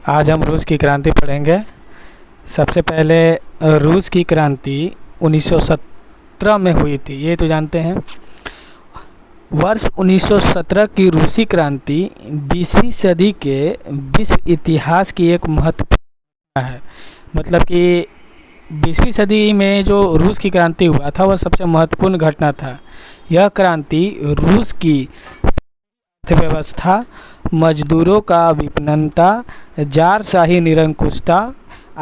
आज हम रूस की क्रांति पढ़ेंगे। सबसे पहले रूस की क्रांति 1917 में हुई थी, ये तो जानते हैं। वर्ष 1917 की रूसी क्रांति 20वीं सदी के विश्व इतिहास की एक महत्वपूर्ण है। मतलब कि 20वीं सदी में जो रूस की क्रांति हुआ था वह सबसे महत्वपूर्ण घटना था। यह क्रांति रूस की अर्थव्यवस्था, मजदूरों का विपन्नता, जारशाही निरंकुशता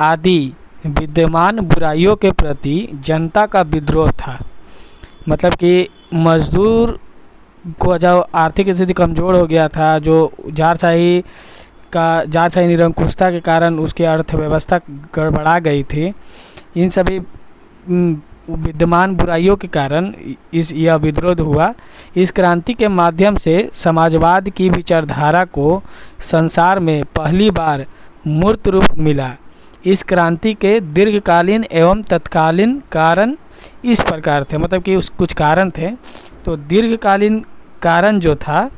आदि विद्यमान बुराइयों के प्रति जनता का विद्रोह था। मतलब कि मजदूर को जो आर्थिक स्थिति कमज़ोर हो गया था, जो जारशाही निरंकुशता के कारण उसकी अर्थव्यवस्था गड़बड़ा गई थी, इन सभी विद्यमान बुराइयों के कारण यह विद्रोह हुआ। इस क्रांति के माध्यम से समाजवाद की विचारधारा को संसार में पहली बार मूर्त रूप मिला। इस क्रांति के दीर्घकालीन एवं तत्कालीन कारण इस प्रकार थे। मतलब कि कुछ कारण थे। तो दीर्घकालीन कारण जो था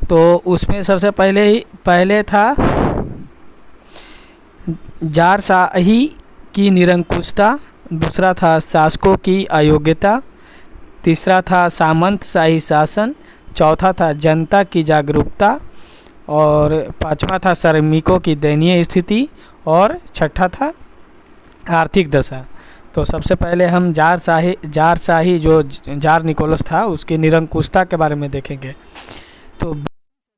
तो उसमें सबसे पहले था जारशाही की निरंकुशता, दूसरा था शासकों की अयोग्यता, तीसरा था सामंतशाही शासन, चौथा था जनता की जागरूकता और पांचवा था श्रमिकों की दयनीय स्थिति और छठा था आर्थिक दशा। तो सबसे पहले हम जारशाही जो जार निकोलस था उसकी निरंकुशता के बारे में देखेंगे। तो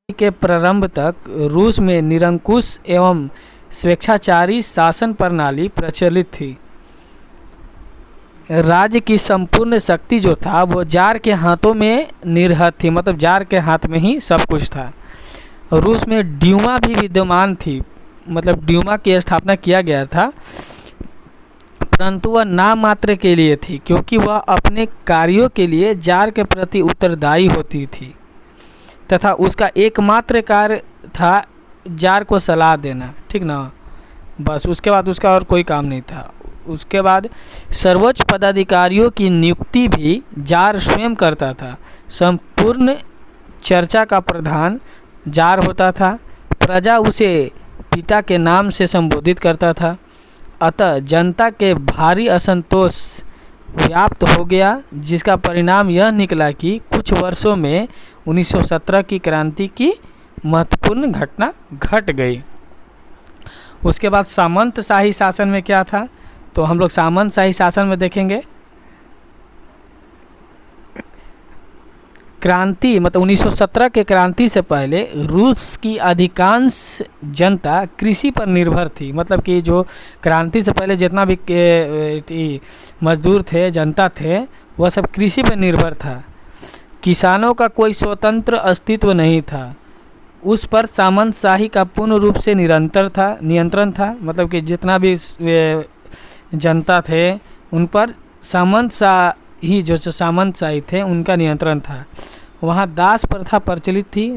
के प्रारंभ तक रूस में निरंकुश एवं स्वेच्छाचारी शासन प्रणाली प्रचलित थी। राज्य की संपूर्ण शक्ति जो था वो जार के हाथों में निरहत थी। मतलब जार के हाथ में ही सब कुछ था। रूस में ड्यूमा भी विद्यमान थी। मतलब ड्यूमा की स्थापना किया गया था, परंतु वह नाम मात्र के लिए थी, क्योंकि वह अपने कार्यों के लिए जार के प्रति उत्तरदायी होती थी तथा उसका एकमात्र कार्य था जार को सलाह देना। ठीक ना, बस उसके बाद उसका और कोई काम नहीं था। उसके बाद सर्वोच्च पदाधिकारियों की नियुक्ति भी जार स्वयं करता था। संपूर्ण चर्चा का प्रधान जार होता था। प्रजा उसे पिता के नाम से संबोधित करता था। अतः जनता के भारी असंतोष व्याप्त हो गया, जिसका परिणाम यह निकला कि कुछ वर्षों में 1917 की क्रांति की महत्वपूर्ण घटना घट गई। उसके बाद सामंतशाही शासन में क्या था, तो हम लोग सामंतशाही शासन में देखेंगे। क्रांति मतलब 1917 के क्रांति से पहले रूस की अधिकांश जनता कृषि पर निर्भर थी। मतलब कि जो क्रांति से पहले जितना भी मजदूर थे, जनता थे, वह सब कृषि पर निर्भर था। किसानों का कोई स्वतंत्र अस्तित्व नहीं था। उस पर सामंतशाही का पूर्ण रूप से नियंत्रण था। मतलब कि जितना भी जनता थे उन पर सामंतशाही थे उनका नियंत्रण था। वहाँ दास प्रथा प्रचलित थी।